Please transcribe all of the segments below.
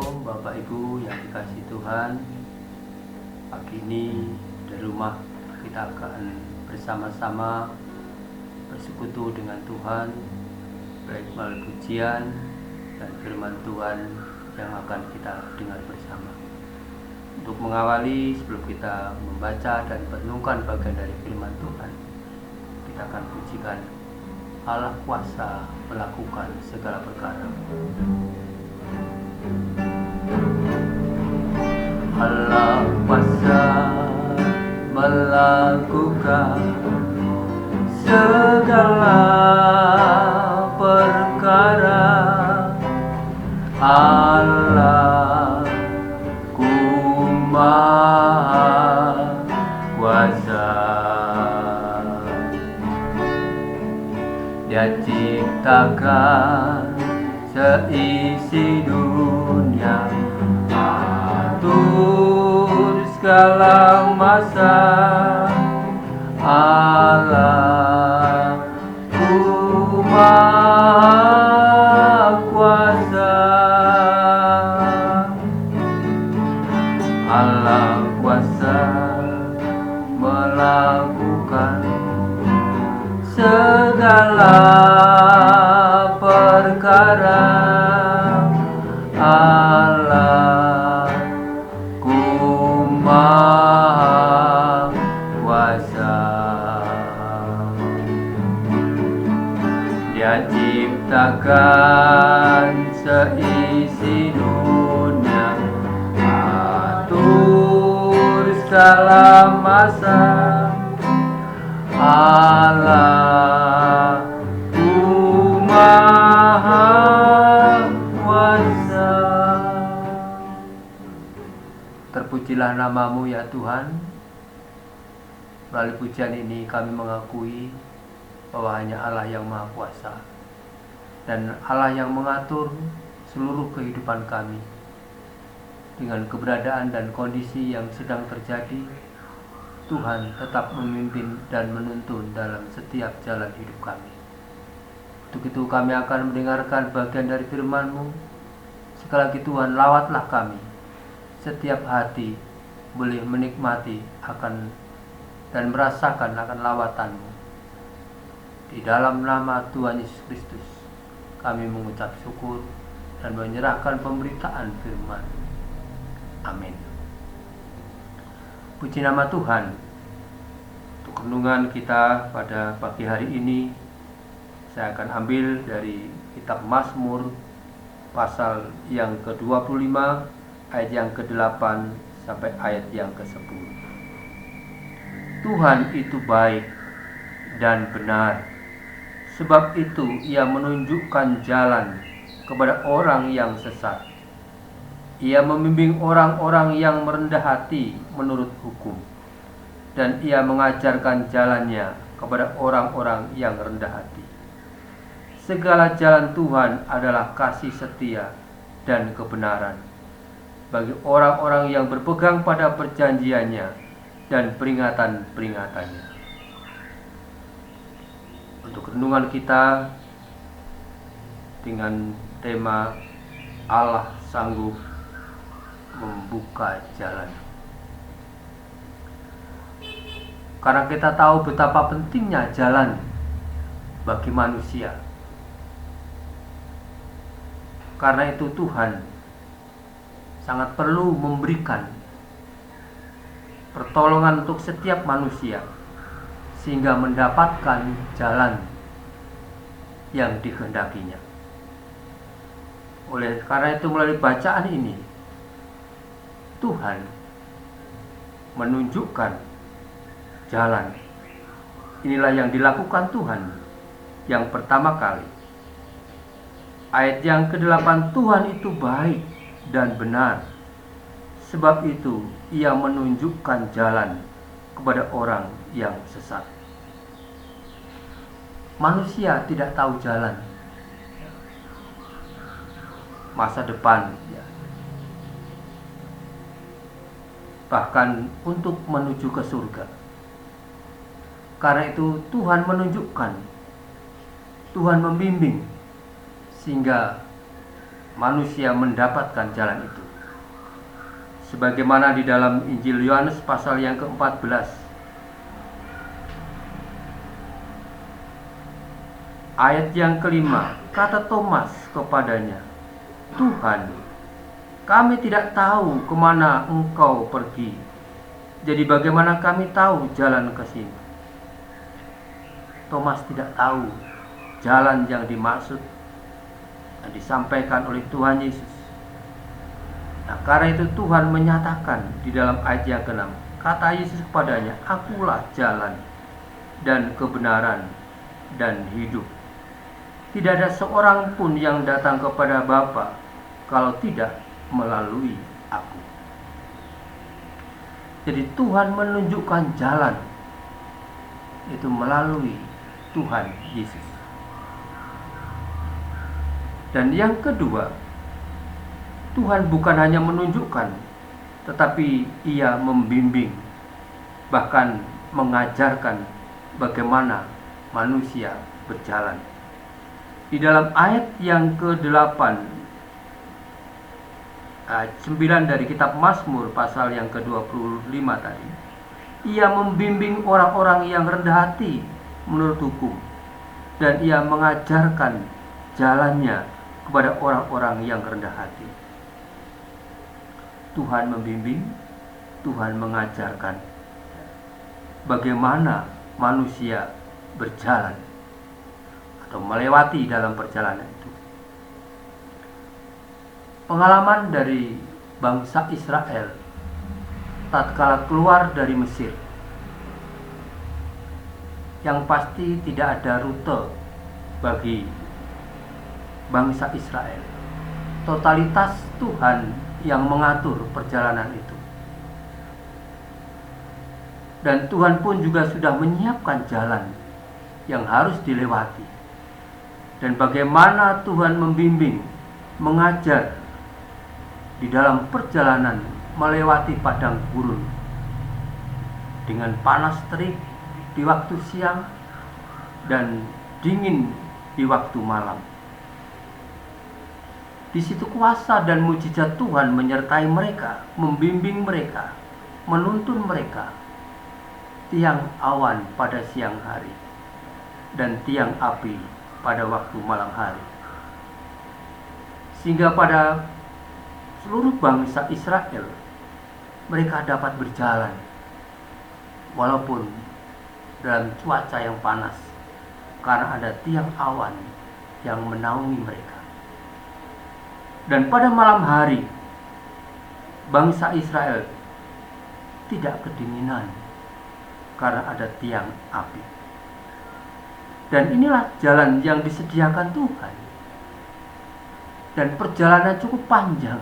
Shalom Bapak Ibu yang dikasihi Tuhan. Pagi ini dari rumah kita akan bersama-sama bersekutu dengan Tuhan, baik melalui pujian dan firman Tuhan yang akan kita dengar bersama. Untuk mengawali, sebelum kita membaca dan merenungkan bagian dari firman Tuhan, kita akan pujikan Allah kuasa melakukan segala perkara. Allah kuasa melakukan segala perkara. Allah ku maha kuasa. Dia ciptakan seisi dunia, atur segala masa. Allah ku maha kuasa. Allah kuasa melakukan segala perkara. Allah ku maha kuasa. Dia ciptakan seisi dunia, atur segala masa. Allah ku maha kuasa. Terpujilah namamu ya Tuhan. Melalui pujian ini kami mengakui bahwa hanya Allah yang maha kuasa dan Allah yang mengatur seluruh kehidupan kami. Dengan keberadaan dan kondisi yang sedang terjadi, Tuhan tetap memimpin dan menuntun dalam setiap jalan hidup kami. Untuk itu kami akan mendengarkan bagian dari firman-Mu. Sekali lagi Tuhan, lawatlah kami. Setiap hati boleh menikmati akan dan merasakan akan lawatan-Mu. Di dalam nama Tuhan Yesus Kristus, kami mengucap syukur dan menyerahkan pemberitaan firman. Amin. Puji nama Tuhan. Untuk renungan kita pada pagi hari ini, saya akan ambil dari kitab Mazmur pasal yang ke-25 ayat yang ke-8 sampai ayat yang ke-10. Tuhan itu baik dan benar, sebab itu Ia menunjukkan jalan kepada orang yang sesat. Ia membimbing orang-orang yang merendah hati menurut hukum, dan Ia mengajarkan jalannya kepada orang-orang yang rendah hati. Segala jalan Tuhan adalah kasih setia dan kebenaran bagi orang-orang yang berpegang pada perjanjiannya dan peringatan-peringatannya. Untuk renungan kita dengan tema Allah sanggup membuka jalan. Karena kita tahu betapa pentingnya jalan bagi manusia. Karena itu Tuhan sangat perlu memberikan pertolongan untuk setiap manusia sehingga mendapatkan jalan yang dikehendakinya. Oleh karena itu melalui bacaan ini Tuhan menunjukkan jalan. Inilah yang dilakukan Tuhan yang pertama kali. Ayat yang ke-8, Tuhan itu baik dan benar, sebab itu Ia menunjukkan jalan kepada orang yang sesat. Manusia tidak tahu jalan, masa depan, bahkan untuk menuju ke surga. Karena itu Tuhan menunjukkan, Tuhan membimbing, sehingga manusia mendapatkan jalan itu. sebagaimana di dalam Injil Yohanes pasal yang ke-14 ayat yang ke-5, kata Thomas kepadanya, Tuhan, kami tidak tahu kemana Engkau pergi, jadi bagaimana kami tahu jalan ke sini? Thomas tidak tahu jalan yang dimaksud yang disampaikan oleh Tuhan Yesus. Nah, karena itu Tuhan menyatakan di dalam ayat yang ke-6, kata Yesus kepadanya, Akulah jalan dan kebenaran dan hidup. Tidak ada seorang pun yang datang kepada Bapa kalau tidak melalui aku. Jadi Tuhan menunjukkan jalan, itu melalui Tuhan Yesus. Dan yang kedua, Tuhan bukan hanya menunjukkan, tetapi Ia membimbing, bahkan mengajarkan bagaimana manusia berjalan. Di dalam ayat yang ke-8, ayat 9 dari kitab Mazmur pasal yang ke-25 tadi, Ia membimbing orang-orang yang rendah hati menurut hukum, dan Ia mengajarkan jalannya kepada orang-orang yang rendah hati. Tuhan membimbing, Tuhan mengajarkan bagaimana manusia berjalan atau melewati dalam perjalanan itu. Pengalaman dari bangsa Israel tatkala keluar dari Mesir, yang pasti tidak ada rute bagi bangsa Israel. Totalitas Tuhan yang mengatur perjalanan itu. Dan Tuhan pun juga sudah menyiapkan jalan yang harus dilewati. Dan bagaimana Tuhan membimbing, mengajar di dalam perjalanan melewati padang gurun dengan panas terik di waktu siang dan dingin di waktu malam. Di situ kuasa dan mujizat Tuhan menyertai mereka, membimbing mereka, menuntun mereka. Tiang awan pada siang hari dan tiang api pada waktu malam hari. Sehingga pada seluruh bangsa Israel, mereka dapat berjalan walaupun dalam cuaca yang panas, karena ada tiang awan yang menaungi mereka. Dan pada malam hari, bangsa Israel tidak kedinginan karena ada tiang api. Dan inilah jalan yang disediakan Tuhan. Dan perjalanan cukup panjang.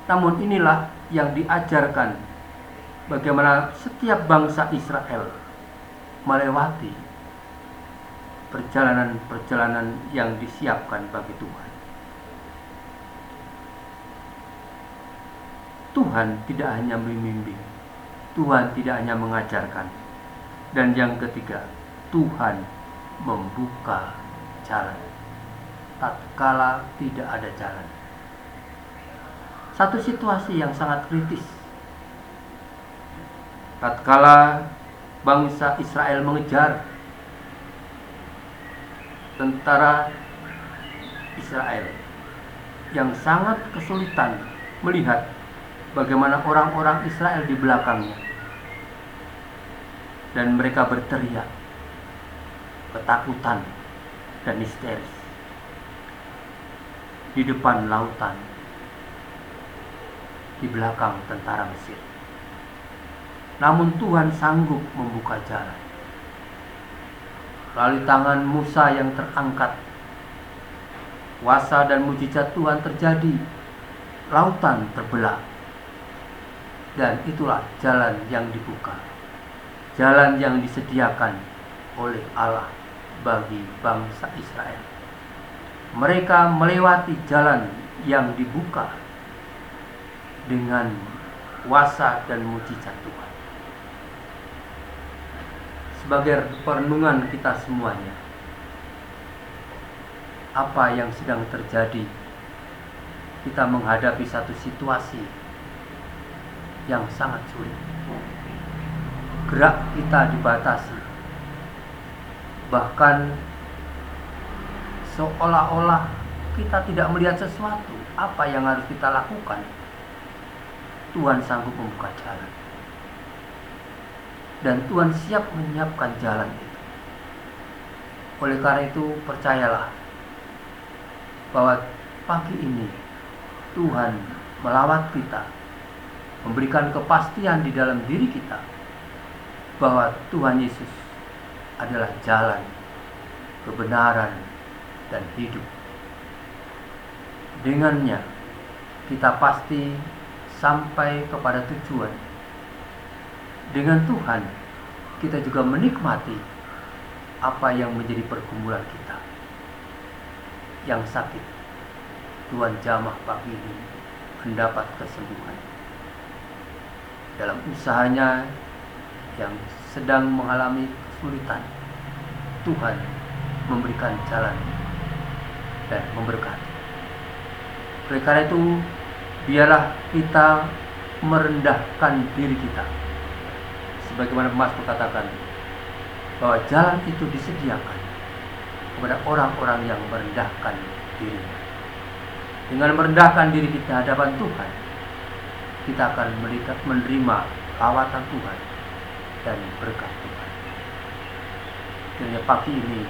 Namun inilah yang diajarkan bagaimana setiap bangsa Israel melewati perjalanan-perjalanan yang disiapkan bagi Tuhan. Tuhan tidak hanya membimbing, Tuhan tidak hanya mengajarkan. Dan yang ketiga, Tuhan membuka jalan tatkala tidak ada jalan. Satu situasi yang sangat kritis. Tatkala bangsa Israel mengejar tentara Israel yang sangat kesulitan melihat bagaimana orang-orang Israel di belakangnya, dan mereka berteriak ketakutan dan histeris di depan lautan, di belakang tentara Mesir. Namun Tuhan sanggup membuka jalan. Melalui tangan Musa yang terangkat, kuasa dan mujizat Tuhan terjadi. Lautan terbelah. Dan itulah jalan yang dibuka. Jalan yang disediakan oleh Allah bagi bangsa Israel. Mereka melewati jalan yang dibuka dengan kuasa dan mujizat Tuhan. Sebagai perenungan kita semuanya, apa yang sedang terjadi kita menghadapi satu situasi yang sangat sulit. Gerak kita dibatasi. Bahkan seolah-olah kita tidak melihat sesuatu apa yang harus kita lakukan. Tuhan sanggup membuka jalan. Dan Tuhan siap menyiapkan jalan itu. Oleh karena itu, percayalah bahwa pagi ini Tuhan melawat kita, memberikan kepastian di dalam diri kita bahwa Tuhan Yesus adalah jalan, kebenaran, dan hidup. Dengannya kita pasti sampai kepada tujuan. Dengan Tuhan kita juga menikmati apa yang menjadi pergumulan kita. Yang sakit, Tuhan jamah pagi ini mendapat kesembuhan. Dalam usahanya yang sedang mengalami kesulitan, Tuhan memberikan jalan dan memberkati. Oleh karena itu, biarlah kita merendahkan diri kita. Sebagaimana Mazmur katakan, bahwa jalan itu disediakan kepada orang-orang yang merendahkan dirinya. Dengan merendahkan diri kita hadapan Tuhan, kita akan menerima lawatan Tuhan dan berkat Tuhan. Kiranya pagi ini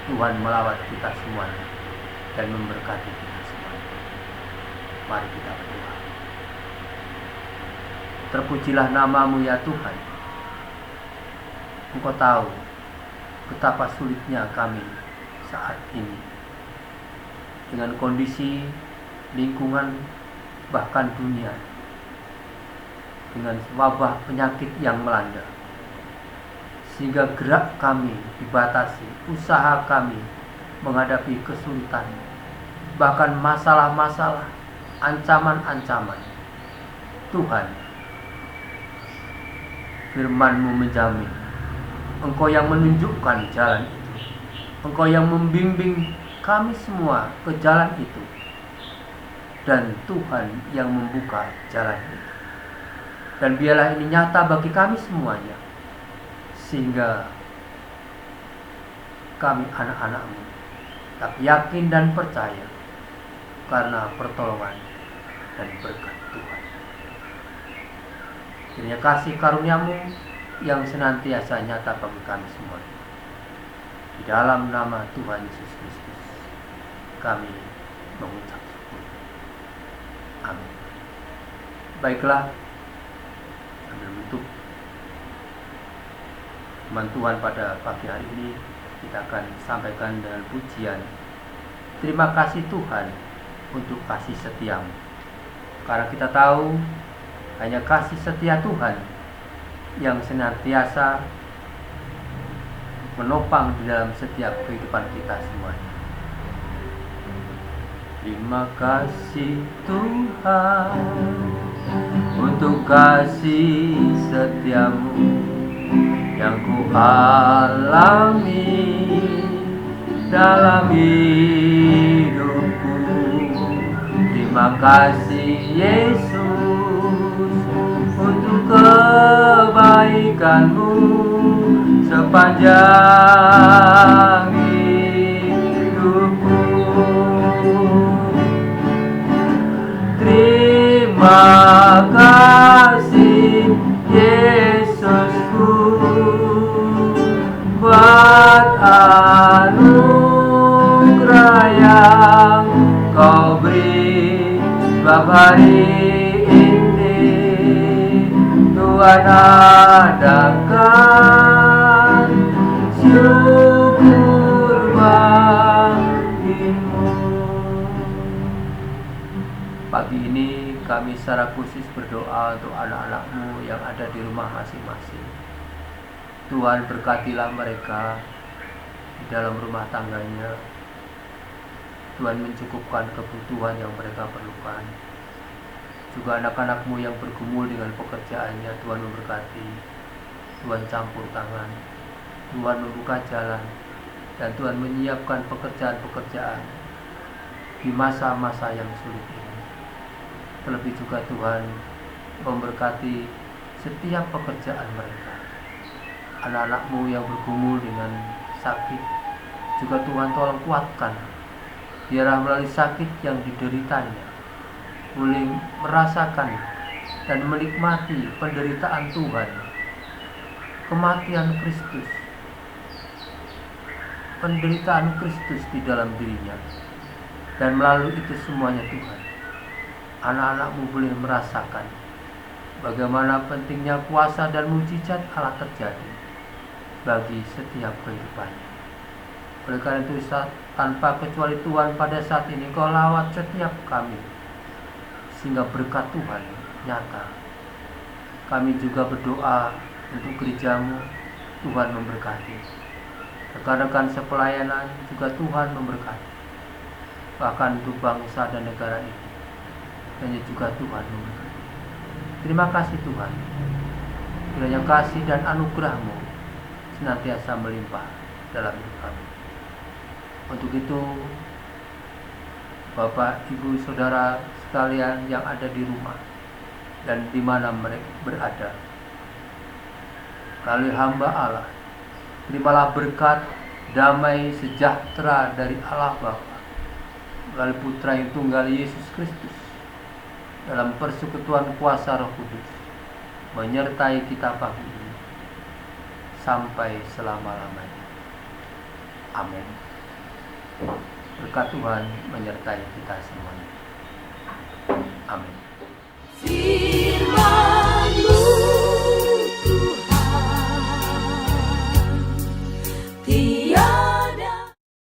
Tuhan melawat kita semuanya dan memberkati kita semuanya. Mari kita berdoa. Terpujilah nama-Mu ya Tuhan. Engkau tahu betapa sulitnya kami saat ini dengan kondisi lingkungan bahkan dunia, dengan wabah penyakit yang melanda, sehingga gerak kami dibatasi, usaha kami menghadapi kesulitan, bahkan masalah-masalah, ancaman-ancaman. Tuhan, firman-Mu menjamin, Engkau yang menunjukkan jalan itu, Engkau yang membimbing kami semua ke jalan itu, dan Tuhan yang membuka jalan itu. Dan biarlah ini nyata bagi kami semuanya, sehingga kami anak-anak-Mu tetap yakin dan percaya karena pertolongan dan berkat Tuhan. Kiranya kasih karunia-Mu yang senantiasa nyata bagi kami semua. Di dalam nama Tuhan Yesus Kristus kami mengucap syukur. Amin. Baiklah, sambil menutup firman Tuhan pada pagi hari ini, kita akan sampaikan dengan pujian. Terima kasih Tuhan untuk kasih setia-Mu. Karena kita tahu hanya kasih setia Tuhan yang senantiasa menopang di dalam setiap kehidupan kita semuanya. Terima kasih Tuhan untuk kasih setia-Mu yang ku alami dalam hidupku. Terima kasih Yesus untuk kebaikan-Mu sepanjang hidupku. Terima kasih Yesusku buat anugerah yang Kau beri sebab hari ini Tuhan adakan syukur bagimu. Pagi ini kami secara khusus berdoa untuk anak-anak-Mu yang ada di rumah masing-masing. Tuhan berkatilah mereka di dalam rumah tangganya. Tuhan mencukupkan kebutuhan yang mereka perlukan. Juga anak-anak-Mu yang bergumul dengan pekerjaannya, Tuhan memberkati. Tuhan campur tangan, Tuhan membuka jalan, dan Tuhan menyiapkan pekerjaan-pekerjaan di masa-masa yang sulit ini. Terlebih juga Tuhan memberkati setiap pekerjaan mereka. Anak-anak-Mu yang bergumul dengan sakit, juga Tuhan tolong kuatkan. Biarlah melalui sakit yang dideritanya, boleh merasakan dan menikmati penderitaan Tuhan, kematian Kristus, penderitaan Kristus di dalam dirinya. Dan melalui itu semuanya Tuhan, anak-anak-Mu boleh merasakan bagaimana pentingnya kuasa dan mujizat Allah terjadi bagi setiap kehidupannya. Oleh karena itu, tanpa kecuali Tuhan, pada saat ini Kau lawat setiap kami, sehingga berkat Tuhan nyata. Kami juga berdoa untuk gereja-Mu, Tuhan memberkati. Rekan-rekan sepelayanan juga Tuhan memberkati. Bahkan untuk bangsa dan negara ini, dan juga Tuhan memberkati. Terima kasih Tuhan. Kiranya kasih dan anugerah-Mu senantiasa melimpah dalam hidup kami. Untuk itu, Bapak, Ibu, Saudara sekalian yang ada di rumah dan di mana mereka berada, melalui hamba Allah, terimalah berkat, damai, sejahtera dari Allah Bapa, melalui Putra yang tunggal Yesus Kristus, dalam persekutuan kuasa Roh Kudus, menyertai kita pagi ini sampai selama-lamanya. Amin. Berkat Tuhan menyertai kita semuanya. Amin.